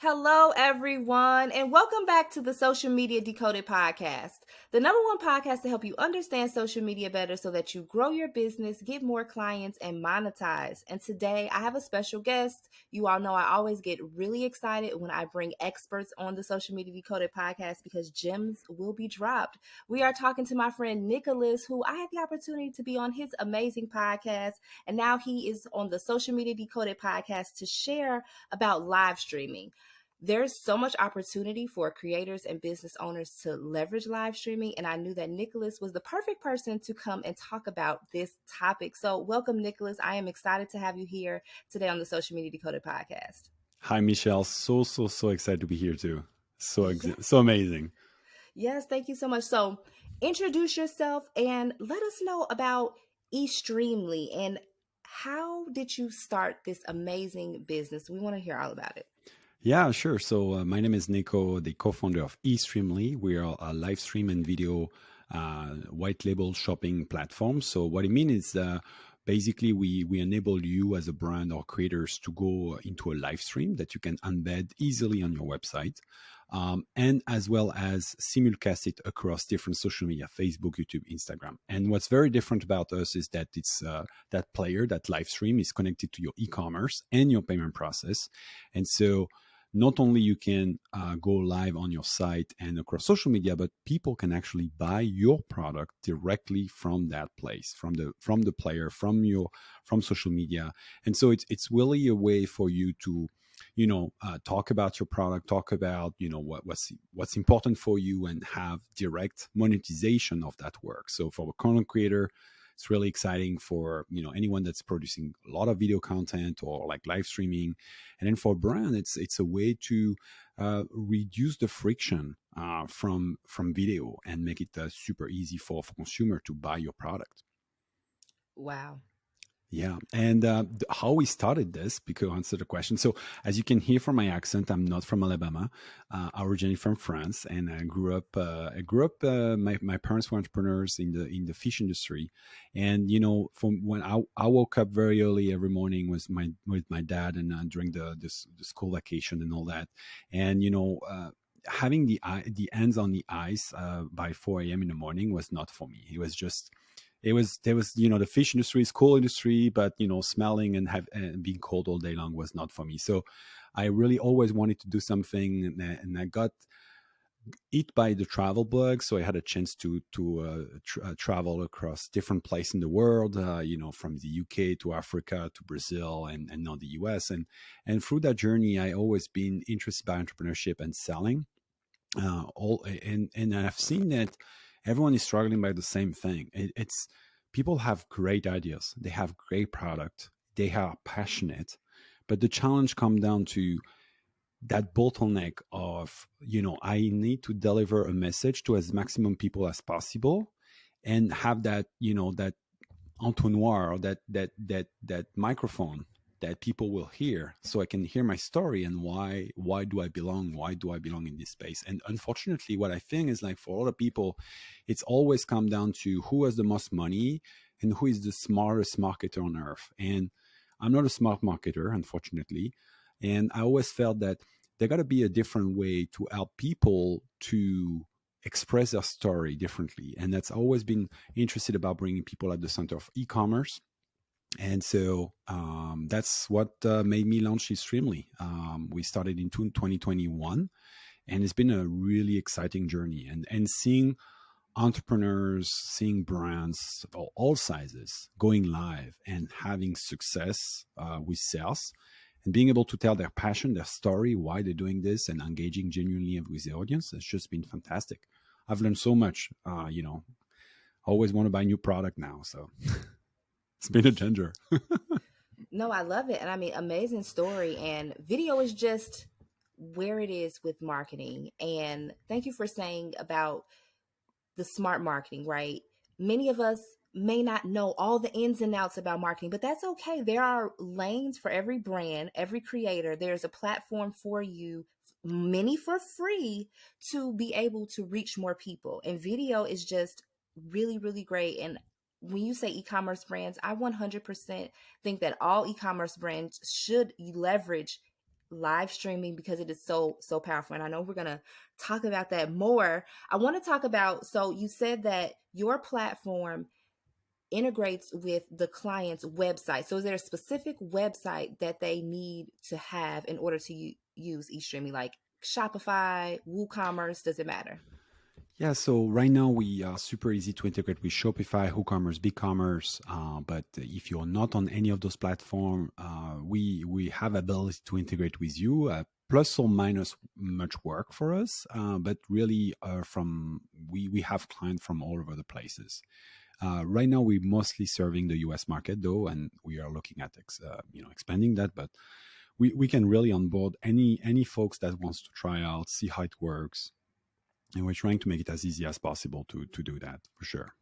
Hello, everyone, and welcome back to the Social Media Decoded podcast, the number one podcast to help you understand social media better so that you grow your business, get more clients, and monetize. And today I have a special guest. You all know I always get really excited when I bring experts on the Social Media Decoded podcast because gems will be dropped. We are talking to my friend Nicolas, who I had the opportunity to be on his amazing podcast, and now he is on the Social Media Decoded podcast to share about live streaming. There's so much opportunity for creators and business owners to leverage live streaming, and I knew that Nicolas was the perfect person to come and talk about this topic. So welcome, Nicolas. I am excited to have you here today on the Social Media Decoded podcast. Hi, Michelle. So excited to be here too. Yes, So amazing. yes, thank you so much. So introduce yourself and let us know about eStreamly and how did you start this amazing business? We want to hear all about it. Yeah, sure. So my name is Nico, the co-founder of eStreamly. We are a live stream and video white label shopping platform. So what it means is basically we enable you as a brand or creators to go into a live stream that you can embed easily on your website. And as well as simulcast it across different social media, Facebook, YouTube, Instagram. And what's very different about us is that it's that player, that live stream is connected to your e-commerce and your payment process. And so not only you can go live on your site and across social media, but people can actually buy your product directly from that place, from the player, from social media. And so it's really a way for you to talk about your product, talk about what's important for you, and have direct monetization of that work. So for a content creator, it's really exciting. For anyone that's producing a lot of video content or like live streaming. And then for a brand, it's a way to reduce the friction from video and make it super easy for consumer to buy your product. Wow. Yeah, and how we started this, because answer the question. So, as you can hear from my accent, I'm not from Alabama. Originally from France, and I grew up. My parents were entrepreneurs in the fish industry, and from when I woke up very early every morning with my dad, and during the school vacation and all that, and having the hands on the ice by 4 a.m. in the morning was not for me. It was just there was the fish industry is cool industry, but smelling and being cold all day long was not for me. So I really always wanted to do something, and I got hit by the travel bug. So I had a chance to travel across different places in the world, from the UK to Africa to Brazil and now the US. And through that journey, I always been interested by entrepreneurship and selling. And I've seen that everyone is struggling by the same thing. It's people have great ideas, they have great product, they are passionate, but the challenge comes down to that bottleneck of I need to deliver a message to as maximum people as possible, and have that entonnoir, that microphone that people will hear, so I can hear my story and why do I belong in this space. And unfortunately, what I think is, like, for a lot of people, it's always come down to who has the most money and who is the smartest marketer on earth. And I'm not a smart marketer, unfortunately. And I always felt that there got to be a different way to help people to express their story differently. And that's always been interested about bringing people at the center of e-commerce. And so that's what made me launch eStreamly. We started in 2021, and it's been a really exciting journey. And seeing entrepreneurs, seeing brands of all sizes going live and having success with sales, and being able to tell their passion, their story, why they're doing this, and engaging genuinely with the audience, it's just been fantastic. I've learned so much. Always want to buy new product now, so it's been a ginger. No, I love it. And I mean, amazing story. And video is just where it is with marketing. And thank you for saying about the smart marketing, right? Many of us may not know all the ins and outs about marketing, but that's okay. There are lanes for every brand, every creator. There's a platform for you, many for free, to be able to reach more people. And video is just really, really great. And when you say e-commerce brands, I 100% think that all e-commerce brands should leverage live streaming because it is so powerful, and I know we're going to talk about that more. I want to talk about, so you said that your platform integrates with the client's website. So is there a specific website that they need to have in order to use eStreamly, like Shopify, WooCommerce? Does it matter? Yeah, so right now we are super easy to integrate with Shopify, WooCommerce, BigCommerce. But if you're not on any of those platforms, we have ability to integrate with you. Plus or minus much work for us, but really from we have clients from all over the places. Right now, we're mostly serving the U.S. market though, and we are looking at expanding that. But we can really onboard any folks that wants to try out, see how it works, and we're trying to make it as easy as possible to do that for sure.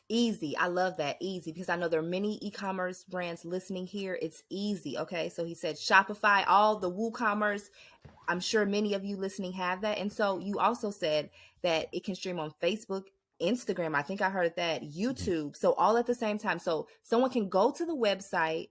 Easy. I love that. Easy, because I know there are many e-commerce brands listening here. It's easy. Okay. So he said Shopify, all the WooCommerce. I'm sure many of you listening have that. And so you also said that it can stream on Facebook, Instagram. I think I heard that, Yeah. YouTube. So all at the same time. So someone can go to the website,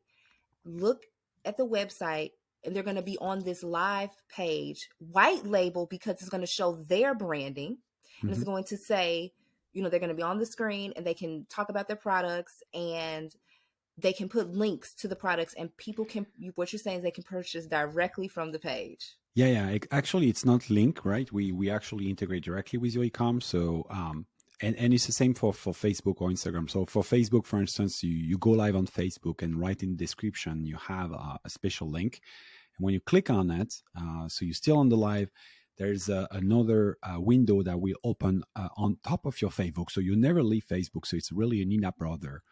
look at the website, and they're going to be on this live page, white label, because it's going to show their branding, and it's Mm-hmm. going to say, they're going to be on the screen, and they can talk about their products, and they can put links to the products, and people can, what you're saying is they can purchase directly from the page. Yeah. Actually, it's not link, right? We actually integrate directly with your ecom. So and it's the same for Facebook or Instagram. So for Facebook, for instance, you go live on Facebook and right in the description you have a special link, and when you click on it, so you're still on the live. There's another window that will open on top of your Facebook, so you never leave Facebook. So it's really an in-app browser,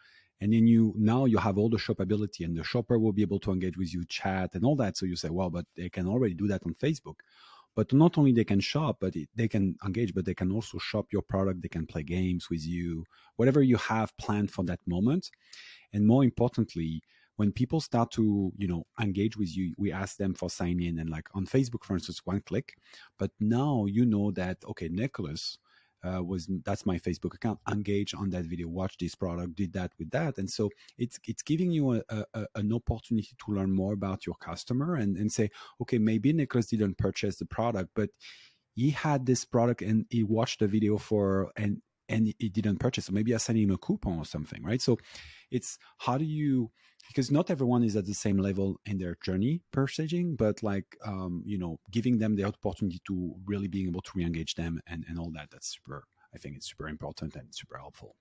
and then you have all the shoppability, and the shopper will be able to engage with you, chat, and all that. So you say, well, but they can already do that on Facebook. But not only they can shop, but they can engage, but they can also shop your product. They can play games with you, whatever you have planned for that moment. And more importantly, when people start to engage with you, we ask them for sign in, and like on Facebook, for instance, one click. But now you know that, okay, Nicholas that's my Facebook account, engage on that video, watch this product, did that with that. And so it's giving you an opportunity to learn more about your customer, and say, okay, maybe Nicholas didn't purchase the product, but he had this product and he watched the video for and he didn't purchase. So maybe I sent him a coupon or something, right? So it's how do you, because not everyone is at the same level in their journey purchasing, but like giving them the opportunity to really being able to re-engage them and all that. That's super. I think it's super important and super helpful.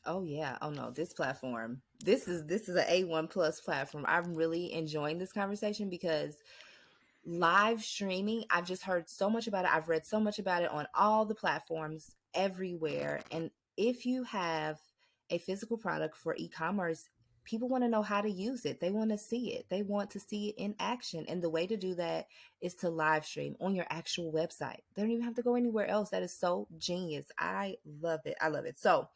Oh yeah. Oh no, this platform. This is an A1 plus platform. I'm really enjoying this conversation because live streaming, I've just heard so much about it. I've read so much about it on all the platforms everywhere. And if you have a physical product for e-commerce, people want to know how to use it. They want to see it. They want to see it in action. And the way to do that is to live stream on your actual website. They don't even have to go anywhere else. That is so genius. I love it. I love it. So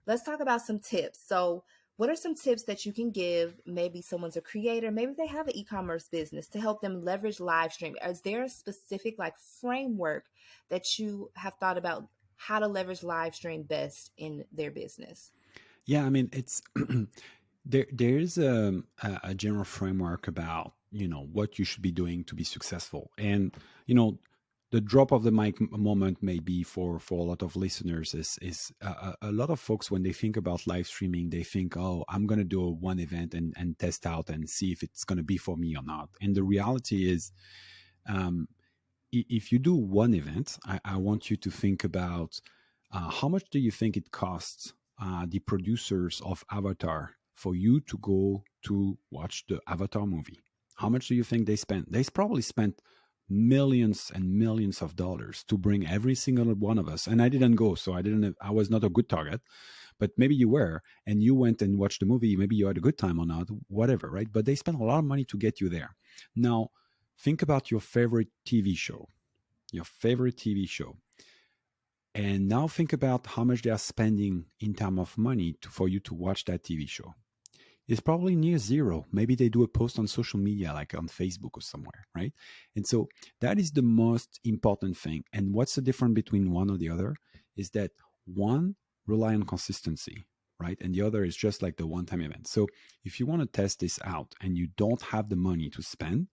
let's talk about some tips. So, what are some tips that you can give? Maybe someone's a creator, maybe they have an e-commerce business, to help them leverage live stream. Is there a specific like framework that you have thought about how to leverage live stream best in their business? Yeah, I mean, it's there's a general framework about what you should be doing to be successful, and the drop of the mic moment may be for a lot of listeners is a lot of folks, when they think about live streaming, they think, oh, I'm going to do one event and test out and see if it's going to be for me or not. And the reality is, um, if you do one event, I want you to think about how much do you think it costs the producers of Avatar for you to go to watch the Avatar movie? How much do you think they spent? They probably spent millions and millions of dollars to bring every single one of us. And I didn't go, so I was not a good target. But maybe you were, and you went and watched the movie. Maybe you had a good time or not, whatever, right? But they spent a lot of money to get you there. Now, think about your favorite TV show, your favorite TV show. And now think about how much they are spending in terms of money for you to watch that TV show. It's probably near zero. Maybe they do a post on social media, like on Facebook or somewhere, right? And so that is the most important thing. And what's the difference between one or the other is that one rely on consistency, right? And the other is just like the one-time event. So if you want to test this out and you don't have the money to spend,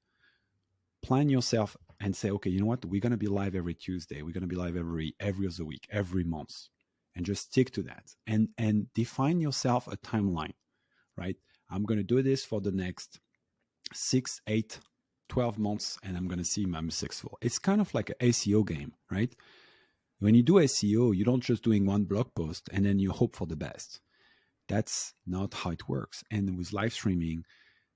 plan yourself and say, okay, you know what? We're going to be live every Tuesday. We're going to be live every other week, every month, and just stick to that. And define yourself a timeline, right? I'm going to do this for the next 6, 8, 12 months, and I'm going to see I'm successful. It's kind of like an SEO game, right? When you do SEO, you don't just doing one blog post and then you hope for the best. That's not how it works. And with live streaming,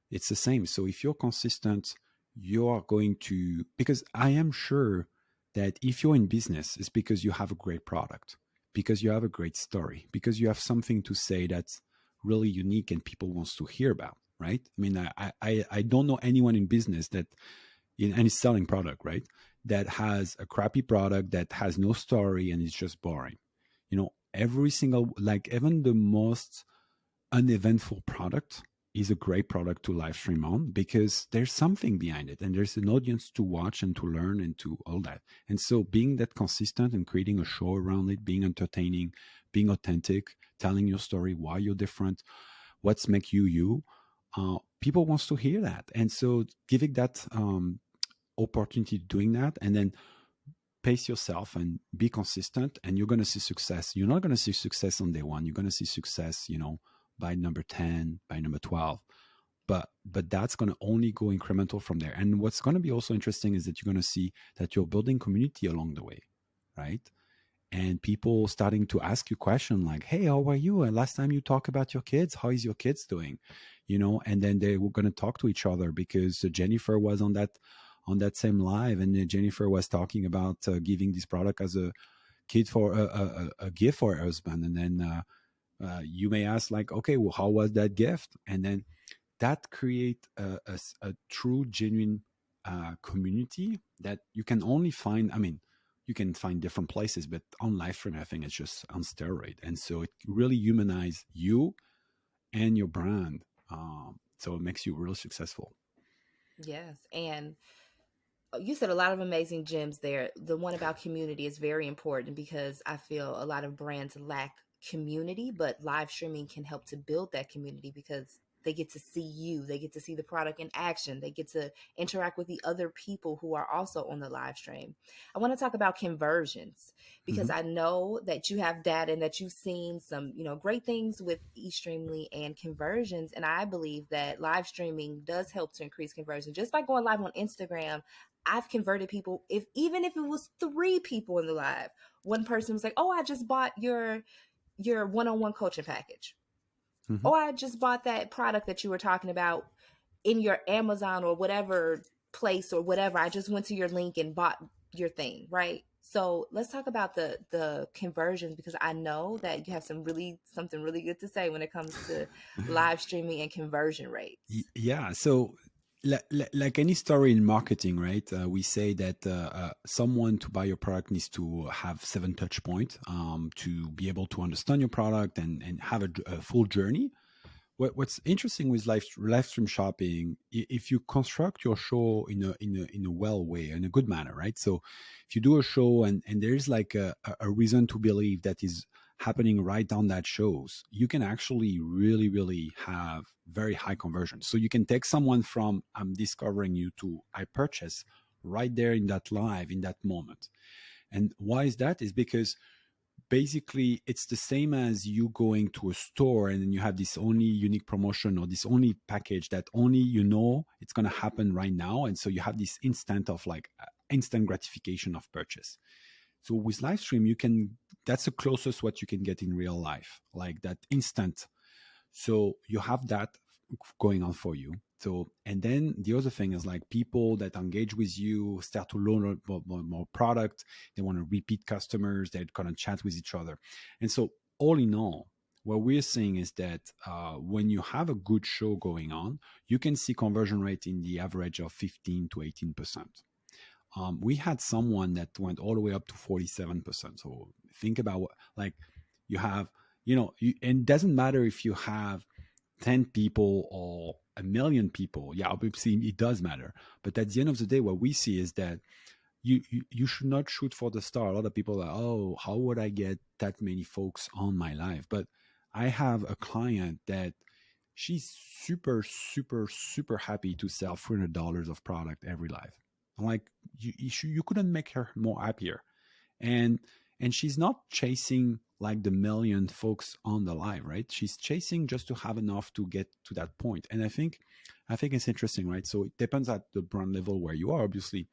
it's the same. So if you're consistent, you are going to, because I am sure that if you're in business, it's because you have a great product, because you have a great story, because you have something to say that's really unique and people wants to hear about, right? I mean, I don't know anyone in business that in any selling product, right, that has a crappy product that has no story and is just boring. You know, every single, like even the most uneventful product is a great product to live stream on because there's something behind it and there's an audience to watch and to learn and to all that. And so being that consistent and creating a show around it, being entertaining, being authentic, telling your story, why you're different, what's make you you, people wants to hear that. And so giving that opportunity doing that, and then pace yourself and be consistent, and you're going to see success. You're not going to see success on day one. You're going to see success, you know, by number 10, by number 12. But that's going to only go incremental from there. And what's going to be also interesting is that you're going to see that you're building community along the way, right? And people starting to ask you questions like, hey, how are you? And last time you talked about your kids, how is your kids doing? You know, and then they were going to talk to each other because Jennifer was on that same live, and Jennifer was talking about giving this product as a kid for a gift for her husband. And then you may ask like, okay, well, how was that gift? And then that create a true, genuine community that you can only find. I mean, you can find different places, but on live stream, I think it's just on steroid. And so it really humanize you and your brand. So it makes you really successful. Yes. And you said a lot of amazing gems there. The one about community is very important because I feel a lot of brands lack community, but live streaming can help to build that community because they get to see you, they get to see the product in action, they get to interact with the other people who are also on the live stream. I want to talk about conversions because Mm-hmm. I know that you have data and that you've seen some, great things with eStreamly and conversions, and I believe that live streaming does help to increase conversion. Just by going live on Instagram, I've converted people, if even if it was 3 people in the live. One person was like, "Oh, I just bought your one-on-one coaching package." Mm-hmm. "Oh, I just bought that product that you were talking about in your Amazon or whatever place or whatever. I just went to your link and bought your thing," right? So let's talk about the conversions because I know that you have something really good to say when it comes to live streaming and conversion rates. Yeah. So, like any story in marketing, right? We say that someone to buy your product needs to have 7 touch points to be able to understand your product and have a full journey. What's interesting with live stream shopping, if you construct your show in a well way, in a good manner, right? So if you do a show and there's like a reason to believe that is happening right down that shows, you can actually really, really have very high conversion. So you can take someone from I'm discovering you to I purchase right there in that live, in that moment. And why is that? Is because basically it's the same as you going to a store and then you have this only unique promotion or this only package that only it's going to happen right now, and so you have this instant of like instant gratification of purchase. So with live stream you can, that's the closest what you can get in real life, like that instant. So you have that going on for you. So, and then the other thing is like people that engage with you start to learn more product. They want to repeat customers. They're going to chat with each other. And so all in all, what we're seeing is that when you have a good show going on, you can see conversion rate in the average of 15 to 18%. We had someone that went all the way up to 47%. So think about what, like you have, and it doesn't matter if you have 10 people or a million people. Yeah, obviously it does matter. But at the end of the day, what we see is that you should not shoot for the star. A lot of people are, oh, how would I get that many folks on my live? But I have a client that she's super, super, super happy to sell $300 of product every live. I'm like, you couldn't make her more happier. And she's not chasing like the million folks on the live, right? She's chasing just to have enough to get to that point. And I think it's interesting, right? So it depends at the brand level where you are. Obviously,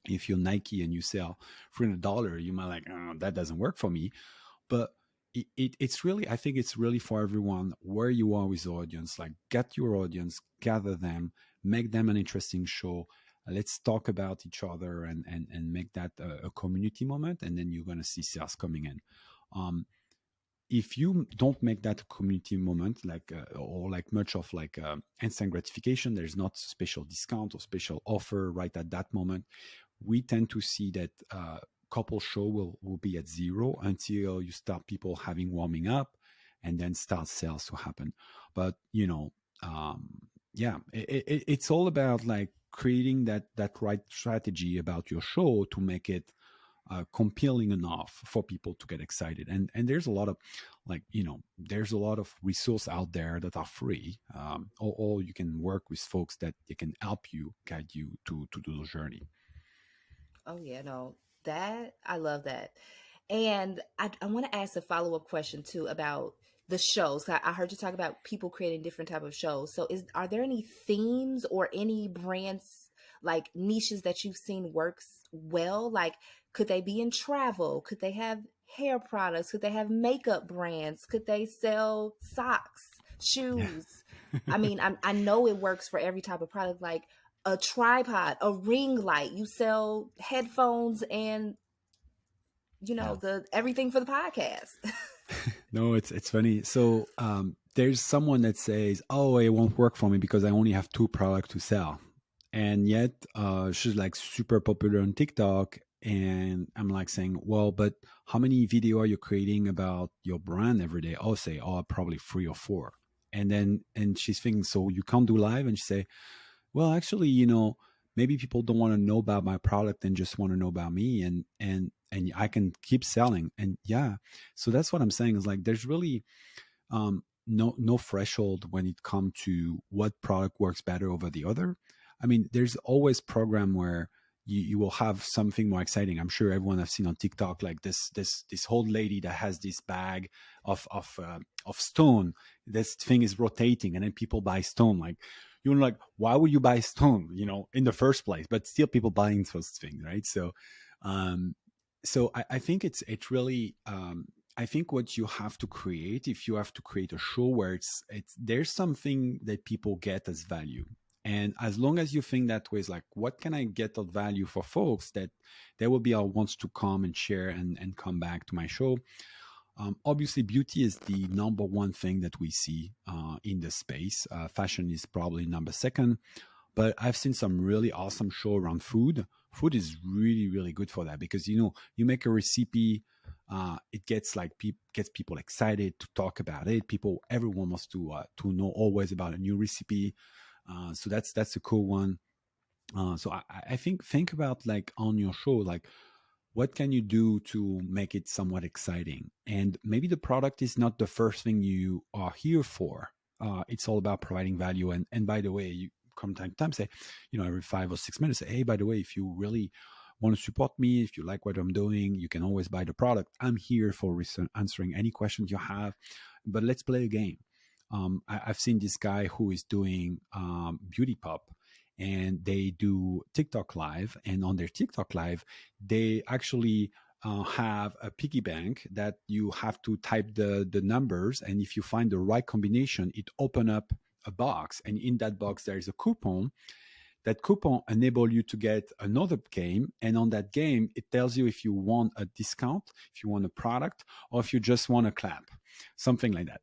if you're Nike and you sell $300, you might like, oh, that doesn't work for me. But it's really, I think it's really for everyone where you are with the audience. Like, get your audience, gather them, make them an interesting show. Let's talk about each other, and make that a community moment, and then you're going to see sales coming in. um, if you don't make that a community moment, like or like much of like instant gratification, there's not special discount or special offer right at that moment, we tend to see that couple show will be at zero until you start people having warming up, and then start sales to happen. But um, yeah, it's all about like creating that right strategy about your show to make it compelling enough for people to get excited. And there's a lot of like, there's a lot of resource out there that are free, or you can work with folks that they can help you, guide you to do the journey. Oh yeah, no, that I love that. And I want to ask a follow-up question too about the shows. I heard you talk about people creating different type of shows. So are there any themes or any brands, like niches, that you've seen works well? Like, could they be in travel? Could they have hair products? Could they have makeup brands? Could they sell socks, Yeah. shoes? I mean, I know it works for every type of product. Like a tripod, a ring light. You sell headphones and Yeah. the everything for the podcast. No, it's funny. So there's someone that says, "Oh, it won't work for me because I only have two products to sell," and yet she's like super popular on TikTok. And I'm like saying, "Well, but how many video are you creating about your brand every day?" I'll say, "Oh, probably three or four." And she's thinking, "So you can't do live?" And she say, "Well, actually, maybe people don't want to know about my product and just want to know about me, and I can keep selling." And yeah, so that's what I'm saying is like there's really no threshold when it comes to what product works better over the other. I mean, there's always program where you will have something more exciting. I'm sure everyone has seen on TikTok like this old lady that has this bag of stone. This thing is rotating, and then people buy stone. Like, you're like, why would you buy stone? In the first place, but still people buying those things, right? Um, I think it's really I think what you have to create, if you have to create a show where it's there's something that people get as value. And as long as you think that way, is like, what can I get of value for folks that they will be wants to come and share and come back to my show. Obviously, beauty is the number one thing that we see in the space. Fashion is probably number second, but I've seen some really awesome show around food. Food is really, really good for that because you make a recipe, it gets like gets people excited to talk about it. Everyone wants to know always about a new recipe. So that's a cool one. So I think about like on your show, like what can you do to make it somewhat exciting? And maybe the product is not the first thing you are here for. It's all about providing value. And by the way, you come time to time say, every 5 or 6 minutes, say, hey, by the way, if you really want to support me, if you like what I'm doing, you can always buy the product. I'm here for answering any questions you have. But let's play a game. I've seen this guy who is doing beauty pop, and they do TikTok live, and on their TikTok live, they actually have a piggy bank that you have to type the numbers, and if you find the right combination, it open up a box, and in that box there is a coupon. That coupon enable you to get another game, and on that game it tells you if you want a discount, if you want a product, or if you just want a clap, something like that.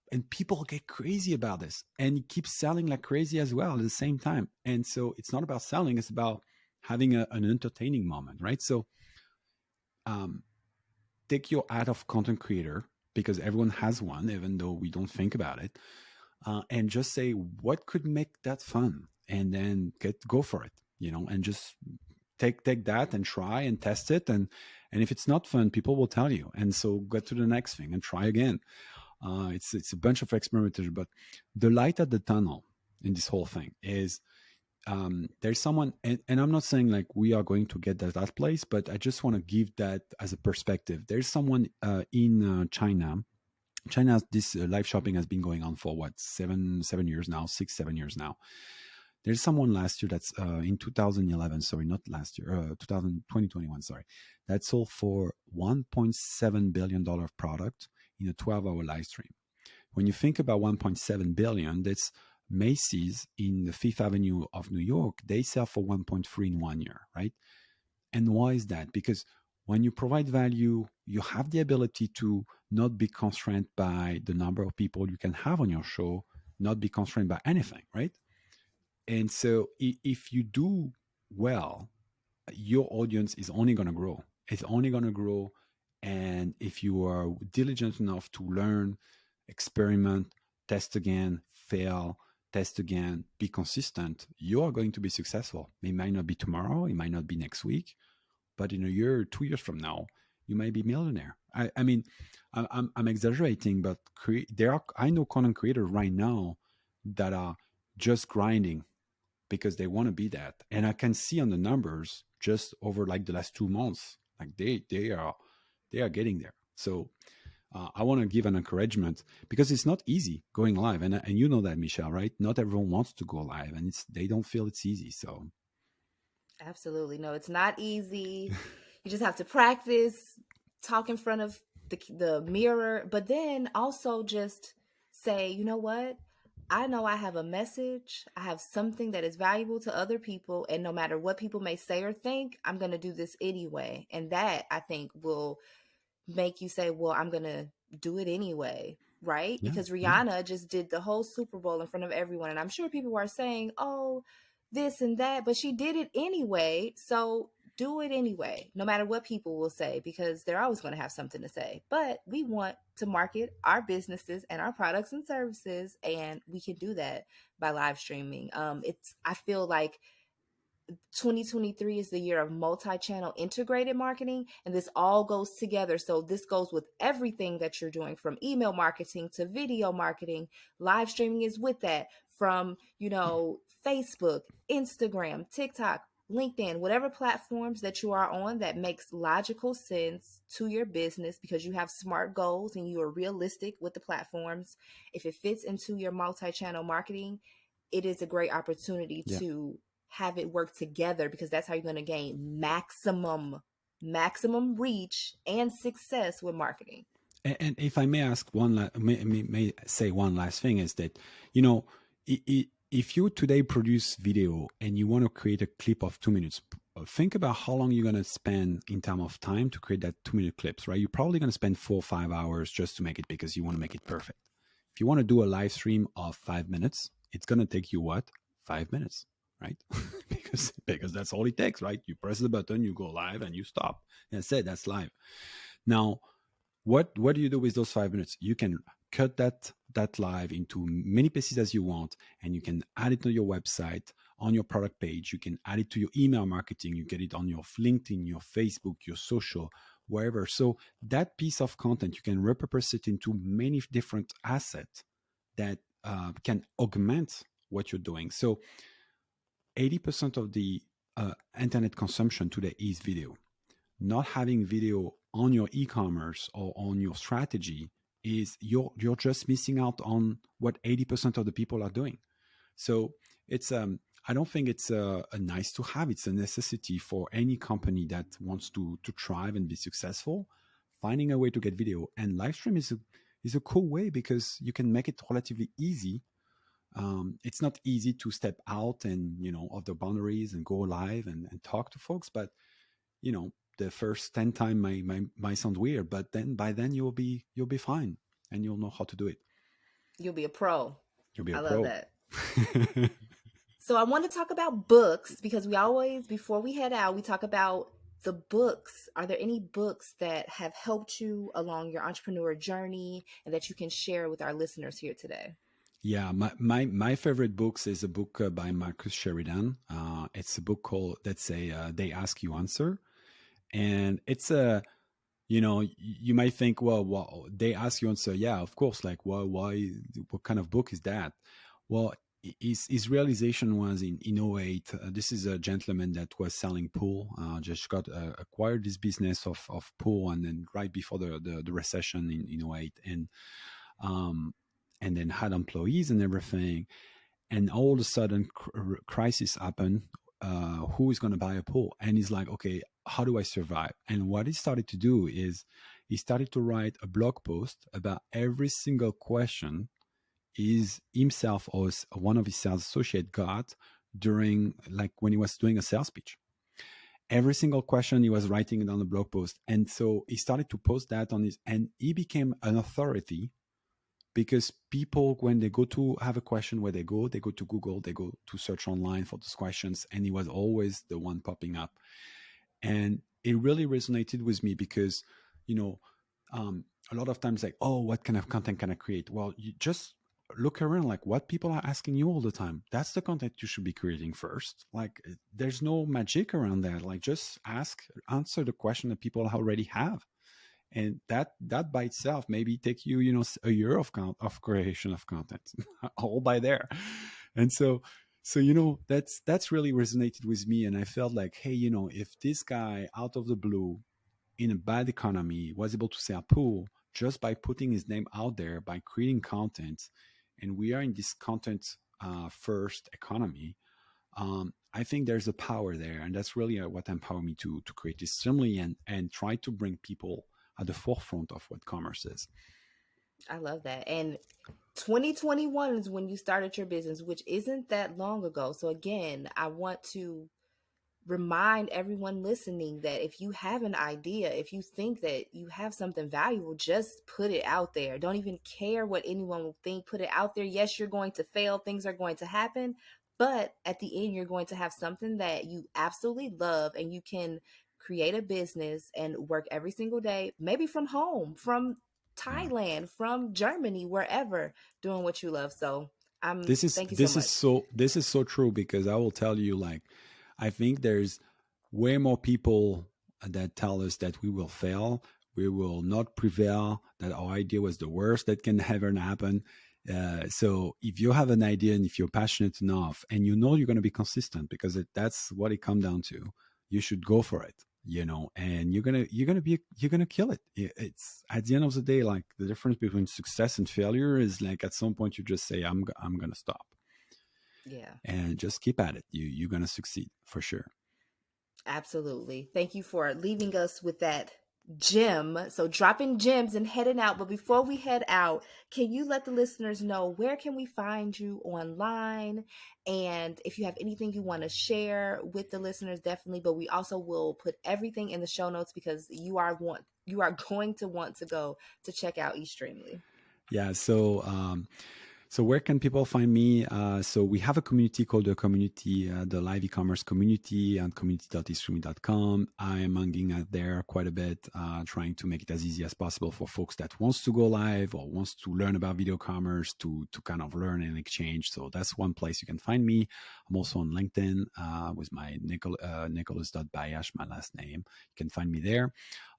And people get crazy about this, and it keeps selling like crazy as well at the same time. And so it's not about selling, it's about having an entertaining moment, right? So um, take your ad of content creator, because everyone has one even though we don't think about it, and just say what could make that fun, and then go for it, and just take that and try and test it. And if it's not fun, people will tell you, and so go to the next thing and try again. It's a bunch of experimentation, but the light at the tunnel in this whole thing is there's someone, and I'm not saying like we are going to get that place, but I just want to give that as a perspective. There's someone in China. China, this live shopping has been going on for what, 7 years now, 6 7 years now. There's someone last year that's in 2011, sorry, not last year, 2021, sorry, that sold for $1.7 billion product in a 12-hour live stream. When you think about 1.7 billion, that's Macy's in the Fifth Avenue of New York, they sell for 1.3 in 1 year, right? And why is that? Because when you provide value, you have the ability to not be constrained by the number of people you can have on your show, not be constrained by anything, right? And so if you do well, your audience is only going to grow. It's only going to grow. And if you are diligent enough to learn, experiment, test again, fail, test again, be consistent, you are going to be successful. It might not be tomorrow, it might not be next week, but in a year, 2 years from now, you might be a millionaire. I mean, I'm exaggerating, but I know content creators right now that are just grinding because they want to be that, and I can see on the numbers just over like the last 2 months, like they are getting there. So I want to give an encouragement because it's not easy going live, and you know that, Michelle, right? Not everyone wants to go live, and they don't feel it's easy. So Absolutely. No, it's not easy. You just have to practice, talk in front of the mirror, but then also just say, you know what? I know I have a message. I have something that is valuable to other people. And no matter what people may say or think, I'm going to do this anyway. And that, I think, will make you say, well, I'm going to do it anyway. Right? yeah, Because yeah, Rihanna just did the whole Super Bowl in front of everyone. And I'm sure people are saying, oh, this and that, but she did it anyway. So do it anyway, no matter what people will say, because they're always going to have something to say. But we want to market our businesses and our products and services, and we can do that by live streaming. I feel like 2023 is the year of multi-channel integrated marketing, and this all goes together. So this goes with everything that you're doing, from email marketing to video marketing. Live streaming is with that, from Facebook, Instagram, TikTok, LinkedIn, whatever platforms that you are on that makes logical sense to your business because you have smart goals and you are realistic with the platforms. If it fits into your multi-channel marketing, it is a great opportunity yeah. to have it work together, because that's how you're going to gain maximum reach and success with marketing. And if I may ask may say one last thing, is that, you know, if you today produce video and you want to create a clip of 2 minutes, think about how long you're going to spend in terms of time to create that 2 minute clips, right? You're probably going to spend 4 or 5 hours just to make it, because you want to make it perfect. If you want to do a live stream of 5 minutes, it's going to take you what? 5 minutes, right? because that's all it takes, right? You press the button, you go live, and you stop. That's it. That's live. Now, what do you do with those 5 minutes? You can cut that live into many pieces as you want, and you can add it to your website, on your product page. You can add it to your email marketing. You get it on your LinkedIn, your Facebook, your social, wherever. So that piece of content, you can repurpose it into many different assets that can augment what you're doing. So 80% of the internet consumption today is video. Not having video on your e-commerce or on your strategy is you're just missing out on what 80% of the people are doing. So it's I don't think it's a nice to have. It's a necessity for any company that wants to thrive and be successful. Finding a way to get video, and live stream is a cool way because you can make it relatively easy. It's not easy to step out and of the boundaries and go live and talk to folks, but the first 10 time might sound weird, but then by then you'll be fine and you'll know how to do it. You'll be a pro. You'll be a I pro. love that. So I want to talk about books, because we always, before we head out, we talk about the books. Are there any books that have helped you along your entrepreneur journey and that you can share with our listeners here today? Yeah, my favorite books is a book by Marcus Sheridan. It's a book called They Ask You Answer. And it's you might think, well, they ask you answer. Yeah, of course. Like, why, what kind of book is that? Well, his realization was in '08. This is a gentleman that was selling pool, just got acquired this business of pool, and then right before the recession in '08, um, and then had employees and everything. And all of a sudden, crisis happened. Who is going to buy a pool? And he's like, okay, how do I survive? And what he started to do is he started to write a blog post about every single question is himself or one of his sales associate got during, like, when he was doing a sales pitch. Every single question he was writing it on the blog post. And so he started to post that on his, and he became an authority because people, when they go to have a question, where they go to Google, they go to search online for those questions, and he was always the one popping up. And it really resonated with me because, you know, a lot of times, like, oh, what kind of content can I create? Well, you just look around, like, what people are asking you all the time. That's the content you should be creating first. Like, there's no magic around that. Like, just answer the question that people already have, and that by itself maybe take you, a year of creation of content all by there. And so that's really resonated with me, and I felt like, hey, if this guy out of the blue in a bad economy was able to sell pool just by putting his name out there, by creating content, and we are in this content first economy, I think there's a power there, and that's really what empowered me to create this eStreamly and try to bring people at the forefront of what commerce is. I love that. And 2021 is when you started your business, which isn't that long ago. So again, I want to remind everyone listening that if you have an idea, if you think that you have something valuable, just put it out there. Don't even care what anyone will think. Put it out there. Yes, you're going to fail. Things are going to happen. But at the end, you're going to have something that you absolutely love, and you can create a business and work every single day, maybe from home, from Yeah. Thailand, from Germany, wherever, doing what you love. So This is thank you so this is much. so true, because I will tell you, like, I think there's way more people that tell us that we will fail, we will not prevail, that our idea was the worst that can ever happen. So if you have an idea and if you're passionate enough and you're going to be consistent, because that's what it comes down to, you should go for it. And you're gonna kill it. It's at the end of the day, like, the difference between success and failure is, like, at some point you just say, I'm gonna stop, Yeah. and just keep at it. You're gonna succeed for sure. Absolutely. Thank you for leaving us with that gem. So dropping gems and heading out. But before we head out, can you let the listeners know where can we find you online? And if you have anything you want to share with the listeners, definitely. But we also will put everything in the show notes because you are going to want to go to check out eStreamly. Yeah. So where can people find me? So we have a community called the live e-commerce community, and community.eStreamly.com. I am hanging out there quite a bit, trying to make it as easy as possible for folks that wants to go live or wants to learn about video commerce, to kind of learn and exchange. So that's one place you can find me. I'm also on LinkedIn with my Nicolas.Billiache, my last name. You can find me there.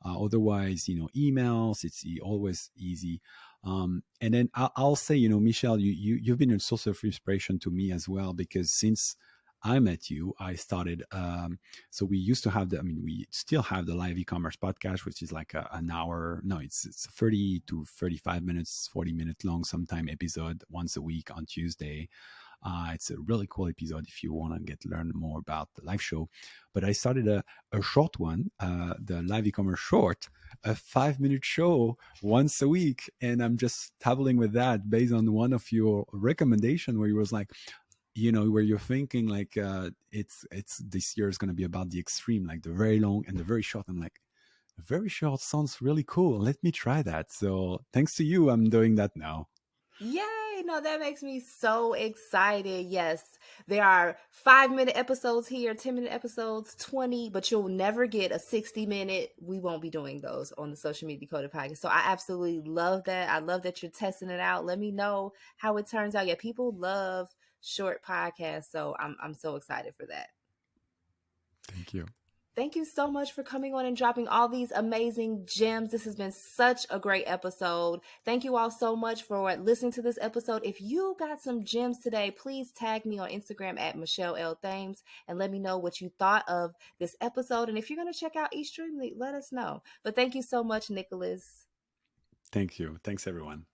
Otherwise, emails, it's always easy. And then I'll say, Michelle, you've been a source of inspiration to me as well, because since I met you, I started. So we used to have we still have the live e-commerce podcast, which is like an hour. No, it's 30 to 35 minutes, 40-minute long, sometime episode once a week on Tuesday. It's a really cool episode if you want to learn more about the live show. But I started a short one, the live e-commerce short, a 5-minute show once a week, and I'm just dabbling with that based on one of your recommendation, where you was like, where you're thinking, like, it's this year is going to be about the extreme, like the very long and the very short. I'm like, very short sounds really cool. Let me try that. So thanks to you, I'm doing that now. Yay! No, that makes me so excited. Yes, there are 5-minute episodes here, 10-minute episodes, 20, but you'll never get a 60-minute. We won't be doing those on the Social Media Decoded podcast. So I absolutely love that. I love that you're testing it out. Let me know how it turns out. Yeah, people love short podcasts, so I'm so excited for that. Thank you. Thank you so much for coming on and dropping all these amazing gems. This has been such a great episode. Thank you all so much for listening to this episode. If you got some gems today, please tag me on Instagram at Michelle L. Thames and let me know what you thought of this episode. And if you're going to check out eStreamly, let us know. But thank you so much, Nicolas. Thank you. Thanks, everyone.